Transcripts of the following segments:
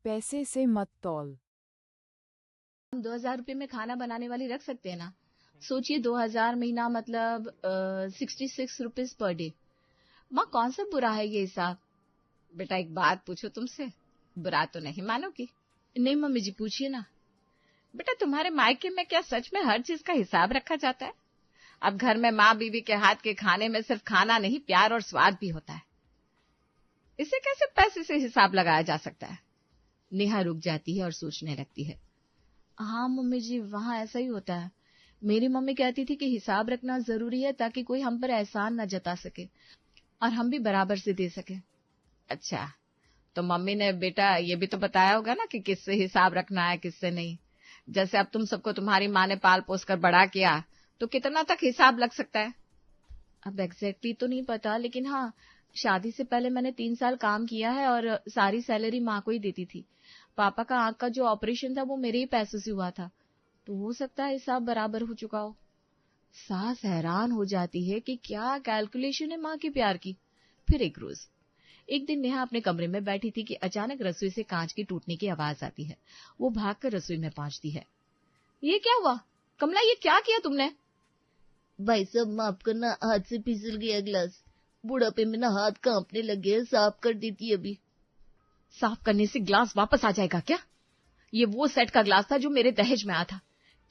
पैसे से मत तौल। हम 2000 रुपये में खाना बनाने वाली रख सकते हैं ना। सोचिए 2000 महीना मतलब 66 रुपीज पर डे। माँ कौन सा बुरा है ये हिसाब। बेटा एक बात पूछो तुमसे, बुरा तो नहीं मानोगी? नहीं मम्मी जी पूछिए ना। बेटा तुम्हारे मायके में क्या सच में हर चीज का हिसाब रखा जाता है? अब घर में माँ बीवी के हाथ के खाने में सिर्फ खाना नहीं प्यार और स्वाद भी होता है। इसे कैसे पैसे से हिसाब लगाया जा सकता है? नेहा रुक जाती है और सोचने लगती है। हाँ मम्मी जी वहाँ ऐसा ही होता है। मेरी मम्मी कहती थी कि हिसाब रखना जरूरी है ताकि कोई हम पर एहसान न जता सके और हम भी बराबर से दे सके। अच्छा तो मम्मी ने बेटा ये भी तो बताया होगा ना कि किससे हिसाब रखना है किससे नहीं। जैसे अब तुम सबको तुम्हारी माँ ने पाल पोस कर बड़ा किया तो कितना तक हिसाब लग सकता है? अब एग्जैक्टली तो नहीं पता, लेकिन हाँ शादी से पहले मैंने 3 साल काम किया है और सारी सैलरी माँ को ही देती थी। पापा का आंख का जो ऑपरेशन था वो मेरे ही पैसों से हुआ था, तो हो सकता है हिसाब बराबर हो चुका हो। सास हैरान हो जाती है कि क्या कैलकुलेशन है माँ के प्यार की। फिर एक रोज एक दिन नेहा अपने कमरे में बैठी थी कि अचानक रसोई से कांच की टूटने की आवाज आती है। वो भागकर रसोई में पहुंचती है। ये क्या हुआ कमला, ये क्या किया तुमने? भाई साहब माफ करना, हाथ से फिसल गया गिलास। बुढ़ापे में ना हाथ कांपने लगे हैं, साफ कर देती अभी। साफ करने से ग्लास वापस आ जाएगा क्या? ये वो सेट का ग्लास था जो मेरे दहेज में आया था।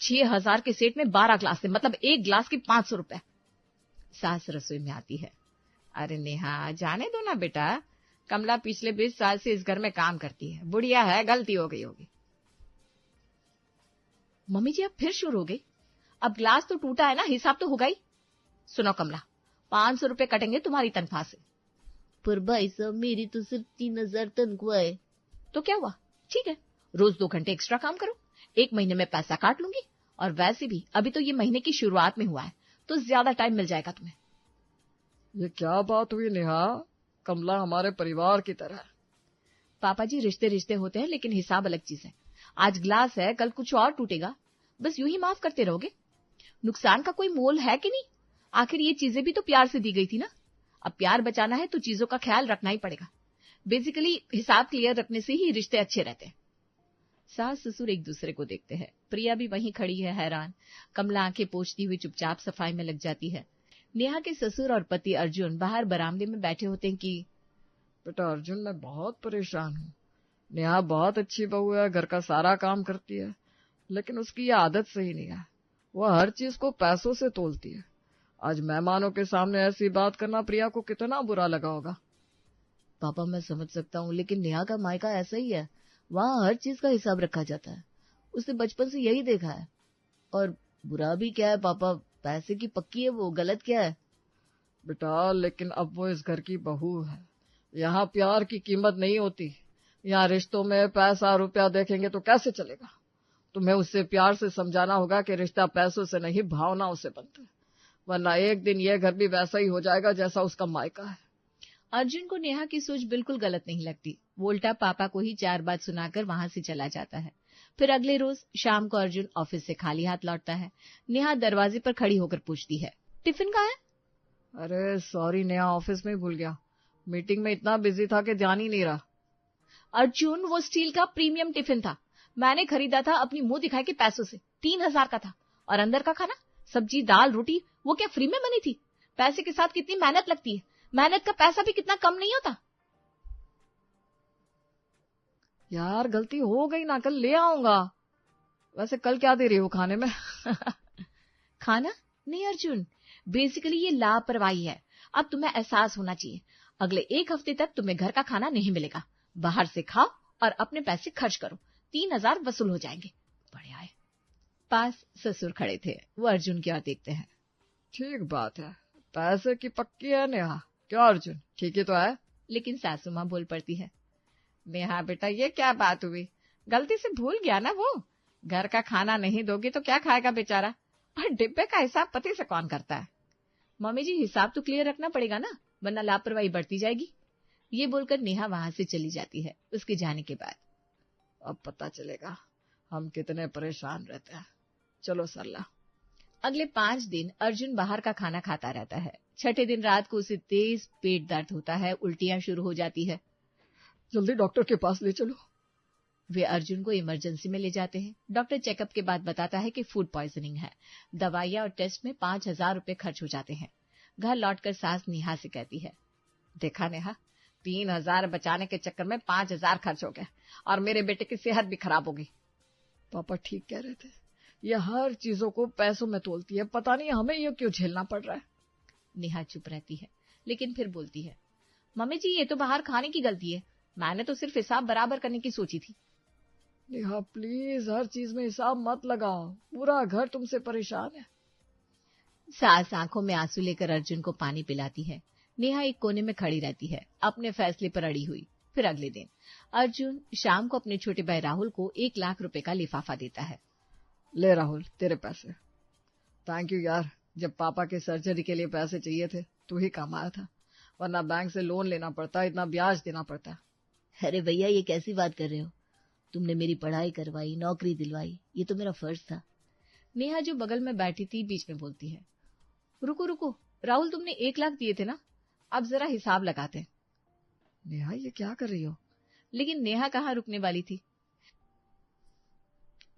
6000 के सेट में 12 ग्लास थे, मतलब एक ग्लास की 500 रुपए। सास रसोई में आती है। अरे नेहा जाने दो ना बेटा, कमला पिछले 20 साल से इस घर में काम करती है, बुढ़िया है, गलती हो गई होगी। मम्मी जी अब फिर शुरू हो गई। अब ग्लास तो टूटा है ना, हिसाब तो होगा ही। सुनो कमला, 500 रुपए कटेंगे तुम्हारी तनख्वाह से। पर भाई साहब मेरी तो सिर्फ 3000 तनख्वाह है। तो क्या हुआ, ठीक है, रोज 2 घंटे एक्स्ट्रा काम करो, 1 महीने में पैसा काट लूंगी। और वैसे भी अभी तो ये महीने की शुरुआत में हुआ है, तो ज्यादा टाइम मिल जाएगा तुम्हें। ये क्या बात हुई नेहा? कमला हमारे परिवार की तरह है। पापा जी रिश्ते रिश्ते होते हैं, लेकिन हिसाब अलग चीज है। आज ग्लास है, कल कुछ और टूटेगा, बस यूं ही माफ करते रहोगे। नुकसान का कोई मोल है कि नहीं? आखिर ये चीजें भी तो प्यार से दी गई थी ना। अब प्यार बचाना है तो चीजों का ख्याल रखना ही पड़ेगा। बेसिकली हिसाब क्लियर रखने से ही रिश्ते अच्छे रहते हैं। सास ससुर एक दूसरे को देखते हैं। प्रिया भी वहीं खड़ी है हैरान। कमला आंखें पोंछती हुई चुपचाप सफाई में लग जाती है। नेहा के ससुर और पति अर्जुन बाहर बरामदे में बैठे होते हैं कि बेटा अर्जुन मैं बहुत परेशान हूँ। नेहा बहुत अच्छी बहू है, घर का सारा काम करती है, लेकिन उसकी ये आदत सही नहीं है। वह हर चीज को पैसों से तोलती है। आज मेहमानों के सामने ऐसी बात करना प्रिया को कितना बुरा लगा होगा। पापा मैं समझ सकता हूँ, लेकिन नेहा का मायका ऐसा ही है, वहाँ हर चीज का हिसाब रखा जाता है। उसने बचपन से यही देखा है। और बुरा भी क्या है पापा, पैसे की पक्की है वो, गलत क्या है? बेटा लेकिन अब वो इस घर की बहू है। यहाँ प्यार की कीमत नहीं होती। यहाँ रिश्तों में पैसा रुपया देखेंगे तो कैसे चलेगा? तुम्हें उससे प्यार से समझाना होगा कि रिश्ता पैसों से नहीं भावनाओं से बनता है, वरना एक दिन ये घर भी वैसा ही हो जाएगा जैसा उसका मायका है। अर्जुन को नेहा की सोच बिल्कुल गलत नहीं लगती। वो उल्टा पापा को ही 4 बात सुनाकर वहां से चला जाता है। फिर अगले रोज शाम को अर्जुन ऑफिस से खाली हाथ लौटता है। नेहा दरवाजे पर खड़ी होकर पूछती है, टिफिन कहाँ है? अरे सॉरी नेहा, ऑफिस में ही भूल गया। मीटिंग में इतना बिजी था कि ध्यान ही नहीं रहा। अर्जुन वो स्टील का प्रीमियम टिफिन था, मैंने खरीदा था अपनी मुंह दिखाई के पैसों से। 3000 का था। और अंदर का खाना, सब्जी दाल रोटी, वो क्या फ्री में बनी थी? पैसे के साथ कितनी मेहनत लगती है, मेहनत का पैसा भी कितना कम नहीं होता। यार गलती हो गई ना, कल ले आऊंगा। वैसे कल क्या दे रही हो खाने में? खाना नहीं अर्जुन, बेसिकली ये लापरवाही है। अब तुम्हें एहसास होना चाहिए, अगले 1 हफ्ते तक तुम्हें घर का खाना नहीं मिलेगा। बाहर से खाओ और अपने पैसे खर्च करो, 3000 वसूल हो जाएंगे। बढ़िया है। पास ससुर खड़े थे, वो अर्जुन की ओर देखते हैं। ठीक बात है, पैसे की पक्की है नेहा। क्या अर्जुन ठीक ही तो है? लेकिन सासू माँ बोल पड़ती है, नेहा बेटा ये क्या बात हुई, गलती से भूल गया ना वो। घर का खाना नहीं दोगी तो क्या खाएगा बेचारा, और डिब्बे का हिसाब पति से कौन करता है? मम्मी जी हिसाब तो क्लियर रखना पड़ेगा ना, वरना लापरवाही बढ़ती जाएगी। ये बोलकर नेहा वहां से चली जाती है। उसके जाने के बाद अब पता चलेगा हम कितने परेशान रहते हैं। चलो सरला। अगले 5 दिन अर्जुन बाहर का खाना खाता रहता है। 6ठे दिन रात को उसे तेज पेट दर्द होता है, उल्टियां शुरू हो जाती है। जल्दी डॉक्टर के पास ले चलो। वे अर्जुन को इमरजेंसी में ले जाते हैं। डॉक्टर चेकअप के बाद बताता है कि फूड पॉइजनिंग है। दवाइयां और टेस्ट में 5,000 रुपए खर्च हो जाते हैं। घर लौटकर सास नेहा से कहती है, देखा नेहा, 3,000 बचाने के चक्कर में 5,000 खर्च हो गए और मेरे बेटे की सेहत भी खराब होगी। पापा ठीक कह रहे थे, ये हर चीजों को पैसों में तोलती है, पता नहीं हमें ये क्यों झेलना पड़ रहा है। नेहा चुप रहती है, लेकिन फिर बोलती है, मम्मी जी ये तो बाहर खाने की गलती है, मैंने तो सिर्फ हिसाब बराबर करने की सोची थी। नेहा प्लीज हर चीज में हिसाब मत लगाओ, पूरा घर तुमसे परेशान है। सास आंखों में आंसू लेकर अर्जुन को पानी पिलाती है। नेहा एक कोने में खड़ी रहती है, अपने फैसले पर अड़ी हुई। फिर अगले दिन अर्जुन शाम को अपने छोटे भाई राहुल को 1 लाख रुपए का लिफाफा देता है। ले राहुल, तेरे पैसे। थैंक यू यार, जब पापा के सर्जरी के लिए पैसे चाहिए थे तू ही काम आया था, वरना बैंक से लोन लेना पड़ता, इतना ब्याज देना पड़ता। अरे भैया ये कैसी बात कर रहे हो, तुमने मेरी पढ़ाई करवाई, नौकरी दिलवाई, ये तो मेरा फर्ज था। नेहा जो बगल में बैठी थी बीच में बोलती है, रुको रुको राहुल, तुमने 1 लाख दिए थे ना, अब जरा हिसाब लगाते हैं। नेहा ये क्या कर रही हो? लेकिन नेहा कहाँ रुकने वाली थी।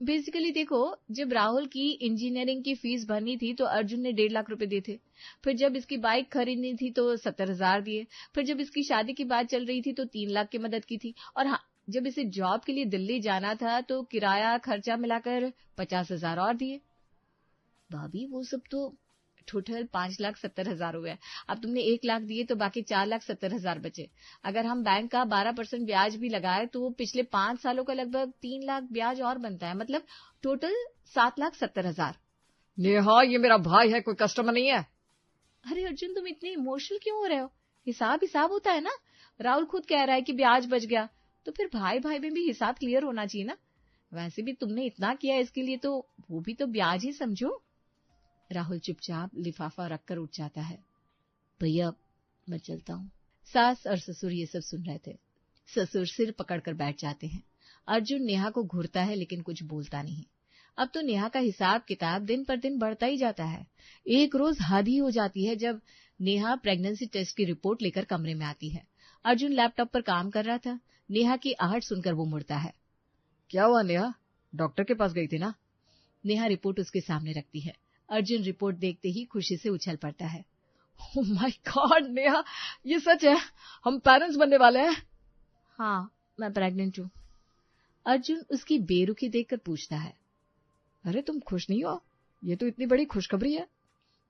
बेसिकली देखो, जब राहुल की इंजीनियरिंग की फीस भरनी थी तो अर्जुन ने 1.5 लाख रुपए दिए थे। फिर जब इसकी बाइक खरीदनी थी तो 70,000 दिए। फिर जब इसकी शादी की बात चल रही थी तो 3 लाख की मदद की थी। और हाँ, जब इसे जॉब के लिए दिल्ली जाना था तो किराया खर्चा मिलाकर 50,000 और दिए। भाभी वो सब तो टोटल 5,70,000 हुए। अब तुमने 1 लाख दिए तो बाकी 4,70,000 बचे। अगर हम बैंक का 12% ब्याज भी लगाए तो पिछले 5 सालों का लगभग 3 लाख ब्याज और बनता है, मतलब टोटल 7,70,000। नेहा ये मेरा भाई है, कोई कस्टमर नहीं है। अरे अर्जुन, तुम इतने इमोशनल क्यों हो रहे हो? हिसाब होता है ना। राहुल खुद कह रहा है कि ब्याज बच गया, तो फिर भाई भाई में भी हिसाब क्लियर होना चाहिए ना। वैसे भी तुमने इतना किया इसके लिए, तो वो भी तो ब्याज ही समझो। राहुल चुपचाप लिफाफा रखकर उठ जाता है। भैया मैं चलता हूँ। सास और ससुर ये सब सुन रहे थे। ससुर सिर पकड़कर बैठ जाते हैं। अर्जुन नेहा को घूरता है लेकिन कुछ बोलता नहीं। अब तो नेहा का हिसाब किताब दिन पर दिन बढ़ता ही जाता है। एक रोज हद ही हो जाती है जब नेहा प्रेगनेंसी टेस्ट की रिपोर्ट लेकर कमरे में आती है। अर्जुन लैपटॉप पर काम कर रहा था। नेहा की आहट सुनकर वो मुड़ता है। क्या हुआ नेहा, डॉक्टर के पास गई थी ना? नेहा रिपोर्ट उसके सामने रखती है। अर्जुन रिपोर्ट देखते ही खुशी से उछल पड़ता है। ओह माय गॉड नेहा, ये सच है, हम पेरेंट्स बनने वाले हैं। हाँ, मैं प्रेग्नेंट हूँ। अर्जुन उसकी बेरुखी देखकर पूछता है, अरे तुम खुश नहीं हो? ये तो इतनी बड़ी खुशखबरी है।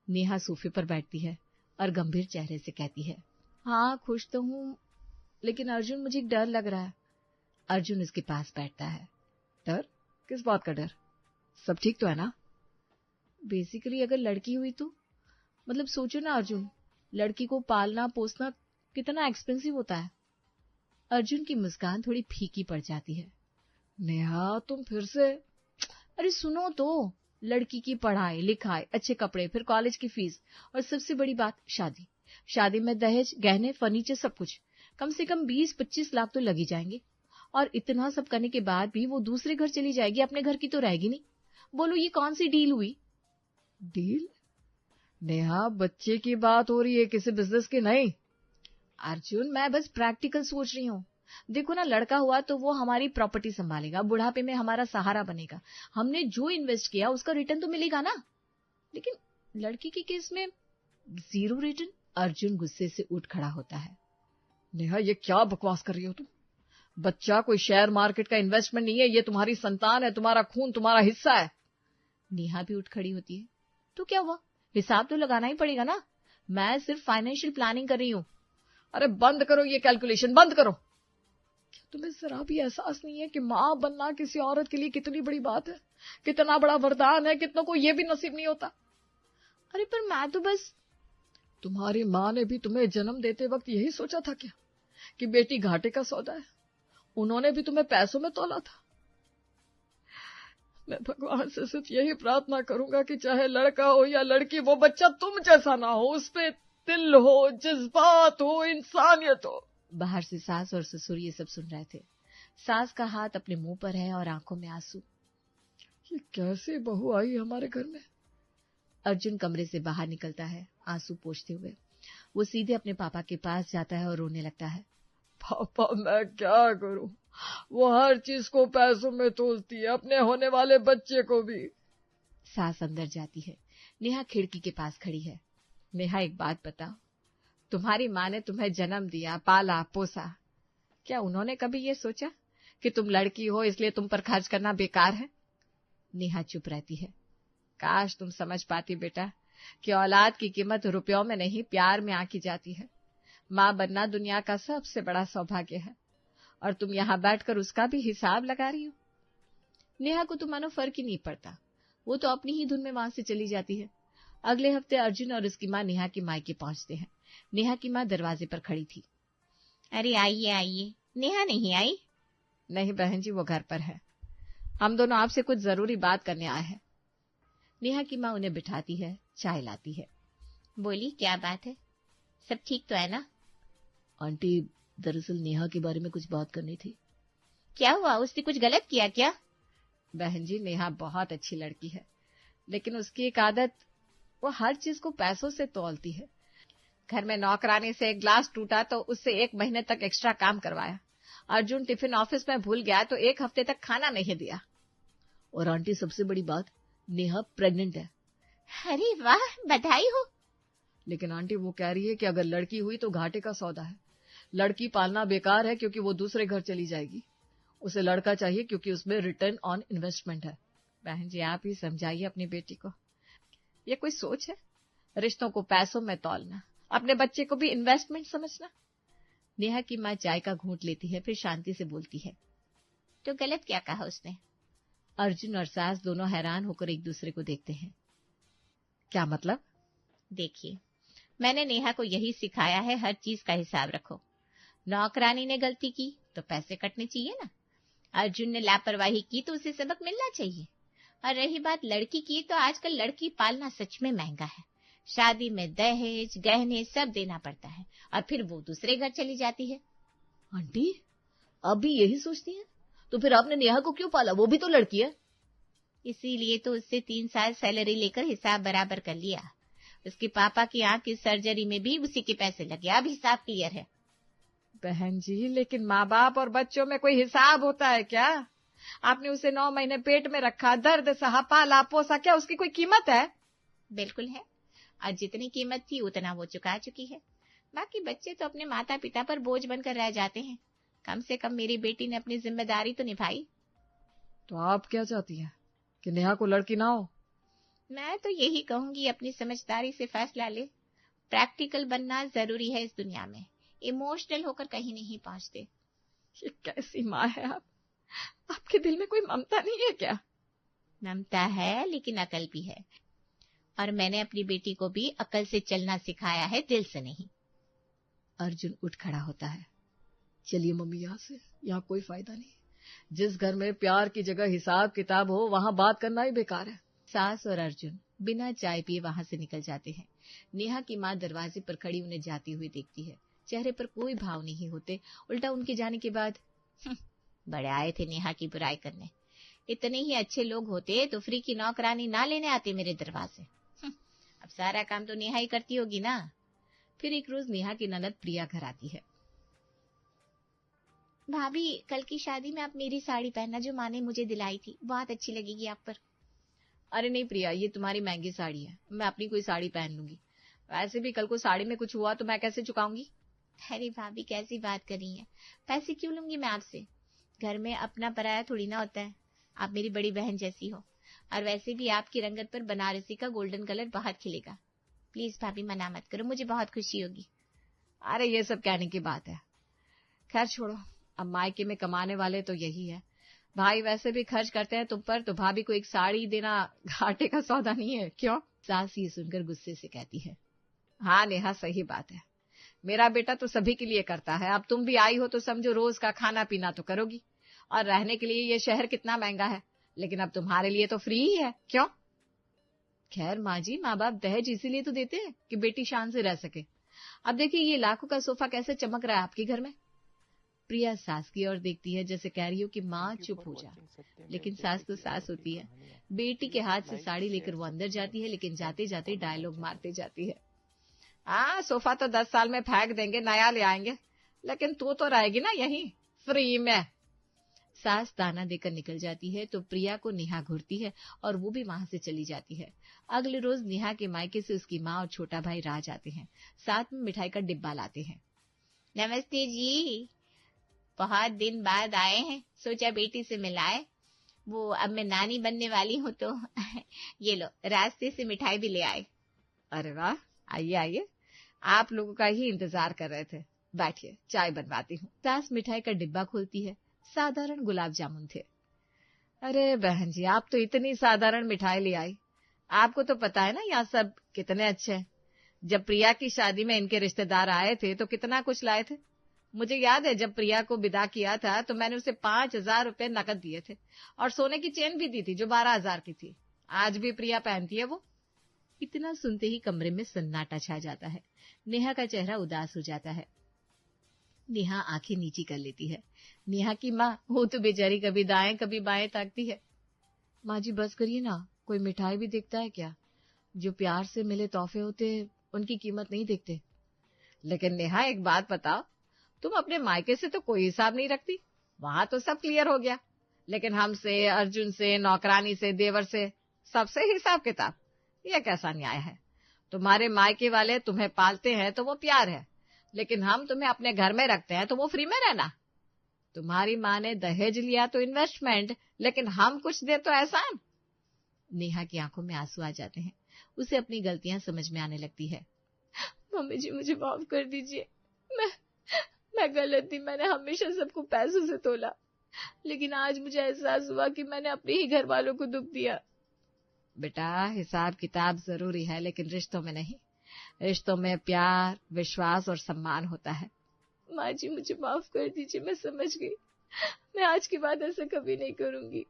नेहा सोफे पर बैठती है और गंभीर चेहरे से कहती है, हाँ खुश तो हूँ, लेकिन अर्जुन मुझे डर लग रहा है। अर्जुन उसके पास बैठता है। डर? किस बात का डर? सब ठीक तो है ना? बेसिकली अगर लड़की हुई तो, मतलब सोचो ना अर्जुन, लड़की को पालना पोसना कितना एक्सपेंसिव होता है। अर्जुन की मुस्कान थोड़ी फीकी पड़ जाती है। नेहा तुम फिर से? अरे सुनो तो, लड़की की पढ़ाई लिखाई, अच्छे कपड़े, फिर कॉलेज की फीस, और सबसे बड़ी बात शादी। शादी में दहेज, गहने, फर्नीचर, सब कुछ कम से कम 20-25 लाख तो लगी जाएंगे। और इतना सब करने के बाद भी वो दूसरे घर चली जाएगी, अपने घर की तो रहेगी नहीं। बोलो ये कौन सी डील हुई? डील? नेहा बच्चे की बात हो रही है, किसी बिजनेस की नहीं। अर्जुन मैं बस प्रैक्टिकल सोच रही हूँ। देखो ना, लड़का हुआ तो वो हमारी प्रॉपर्टी संभालेगा, बुढ़ापे में हमारा सहारा बनेगा। हमने जो इन्वेस्ट किया उसका रिटर्न तो मिलेगा ना। लेकिन लड़की के केस में 0 रिटर्न। अर्जुन गुस्से से उठ खड़ा होता है। नेहा ये क्या बकवास कर रही हो तुम? बच्चा कोई शेयर मार्केट का इन्वेस्टमेंट नहीं है, ये तुम्हारी संतान है, तुम्हारा खून, तुम्हारा हिस्सा है। नेहा भी उठ खड़ी होती है। तो क्या हुआ, हिसाब तो लगाना ही पड़ेगा ना। मैं सिर्फ फाइनेंशियल प्लानिंग कर रही हूँ। अरे बंद करो ये कैलकुलेशन, बंद करो। क्या तुम्हें जरा भी एहसास नहीं है कि माँ बनना किसी औरत के लिए कितनी बड़ी बात है, कितना बड़ा वरदान है, कितनों को ये भी नसीब नहीं होता। अरे पर मैं तो बस। तुम्हारी माँ ने भी तुम्हें जन्म देते वक्त यही सोचा था क्या कि बेटी घाटे का सौदा है? उन्होंने भी तुम्हें पैसों में तोला था। मैं भगवान से सिर्फ यही प्रार्थना करूंगा कि चाहे लड़का हो या लड़की, वो बच्चा तुम जैसा ना हो, उसपे दिल हो, जज्बात हो, इंसानियत हो। बाहर से सास और ससुर ये सब सुन रहे थे। सास का हाथ अपने मुंह पर है और आंखों में आंसू। ये कैसे बहू आई हमारे घर में? अर्जुन कमरे से बाहर निकलता है आंसू पोंछते हुए। वो सीधे अपने पापा के पास जाता है और रोने लगता है। पापा मैं क्या करूं, वो हर चीज को पैसों में तोलती है, अपने होने वाले बच्चे को भी। सास अंदर जाती है। नेहा खिड़की के पास खड़ी है। नेहा, एक बात बताओ, तुम्हारी माँ ने तुम्हें जन्म दिया, पाला पोसा, क्या उन्होंने कभी ये सोचा कि तुम लड़की हो इसलिए तुम पर खर्च करना बेकार है? नेहा चुप रहती है। काश तुम समझ पाती बेटा कि औलाद की कीमत रुपयों में नहीं, प्यार में आंकी जाती है। माँ बनना दुनिया का सबसे बड़ा सौभाग्य है और तुम यहाँ बैठकर उसका भी हिसाब लगा रही हो। नेहा को तो मानो फर्क ही नहीं पड़ता, वो तो अपनी ही धुन में वहां से चली जाती है। अगले हफ्ते अर्जुन और उसकी माँ नेहा के मायके पहुंचते हैं। नेहा की माँ दरवाजे पर खड़ी थी। अरे आइए आइए, नेहा नहीं आई? नहीं बहन जी, वो घर पर है। हम दोनों आपसे कुछ जरूरी बात करने आए हैं। नेहा की माँ उन्हें बिठाती है, चाय लाती है। बोली, क्या बात है? सब ठीक तो है ना? आंटी, दरअसल नेहा के बारे में कुछ बात करनी थी। क्या हुआ, उसने कुछ गलत किया क्या? बहन जी, नेहा बहुत अच्छी लड़की है, लेकिन उसकी एक आदत, वो हर चीज को पैसों से तौलती है। घर में नौकरानी से एक ग्लास टूटा तो उससे 1 महीने तक एक्स्ट्रा काम करवाया। अर्जुन टिफिन ऑफिस में भूल गया तो 1 हफ्ते तक खाना नहीं दिया। और आंटी, सबसे बड़ी बात, नेहा प्रेग्नेंट है। अरे वाह, बधाई हो। लेकिन आंटी, वो कह रही है कि अगर लड़की हुई तो घाटे का सौदा है। लड़की पालना बेकार है क्योंकि वो दूसरे घर चली जाएगी। उसे लड़का चाहिए क्योंकि उसमें रिटर्न ऑन इन्वेस्टमेंट है। बहन जी, आप ही समझाइए अपनी बेटी को, ये कोई सोच है? रिश्तों को पैसों में तौलना, अपने बच्चे को भी इन्वेस्टमेंट समझना। नेहा की माँ चाय का घूंट लेती है, फिर शांति से बोलती है। तो गलत क्या कहा उसने? अर्जुन और सास दोनों हैरान होकर एक दूसरे को देखते हैं। क्या मतलब? देखिए, मैंने नेहा को यही सिखाया है, हर चीज का हिसाब रखो। नौकरानी ने गलती की तो पैसे कटने चाहिए ना। अर्जुन ने लापरवाही की तो उसे सबक मिलना चाहिए। और रही बात लड़की की, तो आजकल लड़की पालना सच में महंगा है। शादी में दहेज, गहने सब देना पड़ता है और फिर वो दूसरे घर चली जाती है। आंटी, आप भी यही सोचती हैं? तो फिर आपने नेहा को क्यों पाला? वो भी तो लड़की है। इसीलिए तो उससे 3 साल सैलरी लेकर हिसाब बराबर कर लिया। उसके पापा की आंख की सर्जरी में भी उसी के पैसे लगे। अब हिसाब क्लियर है। बहन जी, लेकिन माँ बाप और बच्चों में कोई हिसाब होता है क्या? आपने उसे 9 महीने पेट में रखा, दर्द सहा, पाला पोसा, क्या उसकी कोई कीमत है? बिल्कुल है, और जितनी कीमत थी उतना वो चुका चुकी है। बाकी बच्चे तो अपने माता पिता पर बोझ बनकर रह जाते हैं। कम से कम मेरी बेटी ने अपनी जिम्मेदारी तो निभाई। तो आप क्या चाहती हैं, कि नेहा को लड़की ना हो? मैं तो यही कहूंगी, अपनी समझदारी से फैसला ले। प्रैक्टिकल बनना जरूरी है इस दुनिया में। इमोशनल होकर कहीं नहीं पहुंचते। ये कैसी माँ है आप? आपके दिल में कोई ममता नहीं है क्या? ममता है, लेकिन अकल भी है। और मैंने अपनी बेटी को भी अकल से चलना सिखाया है, दिल से नहीं। अर्जुन उठ खड़ा होता है। चलिए मम्मी, यहाँ से, यहाँ कोई फायदा नहीं। जिस घर में प्यार की जगह हिसाब किताब हो, वहाँ बात करना ही बेकार है। सास और अर्जुन बिना चाय पिए वहां से निकल जाते हैं। नेहा की माँ दरवाजे पर खड़ी उन्हें जाती हुई देखती है। चेहरे पर कोई भाव नहीं होते, उल्टा उनके जाने के बाद, बड़े आए थे नेहा की बुराई करने। इतने ही अच्छे लोग होते तो फ्री की नौकरानी ना लेने आते मेरे दरवाजे। अब सारा काम तो नेहा ही करती होगी ना। फिर एक रोज नेहा की ननद प्रिया घर आती है। भाभी, कल की शादी में आप मेरी साड़ी पहनना जो माँ ने मुझे दिलाई थी, बहुत अच्छी लगेगी आप पर। अरे नहीं प्रिया, ये तुम्हारी महंगी साड़ी है, मैं अपनी कोई साड़ी पहन लूंगी। वैसे भी कल को साड़ी में कुछ हुआ तो मैं कैसे चुकाऊंगी? अरे भाभी, कैसी बात कर रही हैं? पैसे क्यों लूंगी मैं आपसे? घर में अपना पराया थोड़ी ना होता है। आप मेरी बड़ी बहन जैसी हो, और वैसे भी आपकी रंगत पर बनारसी का गोल्डन कलर बहुत खिलेगा। प्लीज भाभी, मना मत करो, मुझे बहुत खुशी होगी। अरे ये सब कहने की बात है, खैर छोड़ो। अब मायके में कमाने वाले तो यही है। भाई वैसे भी खर्च करते हैं तुम पर, तो भाभी को एक साड़ी देना घाटे का सौदा नहीं है, क्यों? सास ये सुनकर गुस्से से कहती है। हाँ नेहा, सही बात है, मेरा बेटा तो सभी के लिए करता है। अब तुम भी आई हो तो समझो रोज का खाना पीना तो करोगी। और रहने के लिए ये शहर कितना महंगा है, लेकिन अब तुम्हारे लिए तो फ्री ही है, क्यों? खैर माँ जी, माँ बाप दहेज इसीलिए तो देते हैं कि बेटी शान से रह सके। अब देखिए ये लाखों का सोफा कैसे चमक रहा है आपके घर में। प्रिया सास की ओर देखती है जैसे कह रही हो कि माँ चुप हो जा, लेकिन सास तो सास होती है। बेटी के हाथ से साड़ी लेकर वो अंदर जाती है, लेकिन जाते जाते डायलॉग मारते जाती है। हाँ, सोफा तो 10 साल में फेंक देंगे, नया ले आएंगे, लेकिन तू तो रहेगी ना यहीं फ्री में। सास ताना देकर निकल जाती है तो प्रिया को नेहा घूरती है और वो भी वहां से चली जाती है। अगले रोज नेहा के मायके से उसकी माँ और छोटा भाई राज आते हैं, साथ में मिठाई का डिब्बा लाते हैं। नमस्ते जी, बहुत दिन बाद आए हैं, सोचा बेटी से मिलाए। वो अब मैं नानी बनने वाली हूँ तो ये लो, रास्ते से मिठाई भी ले आए। अरे वाह, आइए आइए, आप लोगों का ही इंतजार कर रहे थे, बैठिए चाय बनवाती हूँ। सास मिठाई का डिब्बा खोलती है, साधारण गुलाब जामुन थे। अरे बहन जी, आप तो इतनी साधारण मिठाई ले आई, आपको तो पता है ना यहाँ सब कितने अच्छे हैं। जब प्रिया की शादी में इनके रिश्तेदार आए थे तो कितना कुछ लाए थे। मुझे याद है जब प्रिया को विदा किया था तो मैंने उसे 5,000 रुपए नकद दिए थे और सोने की चेन भी दी थी जो 12,000 की थी। आज भी प्रिया पहनती है वो। इतना सुनते ही कमरे में सन्नाटा छा जाता है। नेहा का चेहरा उदास हो जाता है। नेहा आंखें नीची कर लेती है। नेहा की माँ वो तो बेचारी कभी दाएं कभी बाएं ताकती है। माँ जी बस करिए ना, कोई मिठाई भी देखता है क्या? जो प्यार से मिले तोहफे होते उनकी कीमत नहीं देखते। लेकिन नेहा एक बात बताओ, तुम अपने मायके से तो कोई हिसाब नहीं रखती, वहां तो सब क्लियर हो गया, लेकिन हमसे, अर्जुन से, नौकरानी से, देवर से, सबसे हिसाब किताब, यह कैसा न्याय है? तुम्हारे मायके वाले तुम्हें पालते हैं तो वो प्यार है, लेकिन हम तुम्हें अपने घर में रखते हैं तो वो फ्री में रहना। तुम्हारी माँ ने दहेज लिया तो इन्वेस्टमेंट, लेकिन हम कुछ दे तो एहसान। नेहा की आंखों में आंसू आ जाते हैं। उसे अपनी गलतियां समझ में आने लगती है। मम्मी जी मुझे माफ कर दीजिए, मैं गलत थी, मैंने हमेशा सबको पैसों से तोला, लेकिन आज मुझे एहसास हुआ कि मैंने अपने ही घर वालों को दुख दिया। बेटा, हिसाब किताब जरूरी है लेकिन रिश्तों में नहीं। रिश्तों में प्यार, विश्वास और सम्मान होता है। माँ जी मुझे माफ कर दीजिए, मैं समझ गई, मैं आज के बाद ऐसा कभी नहीं करूंगी।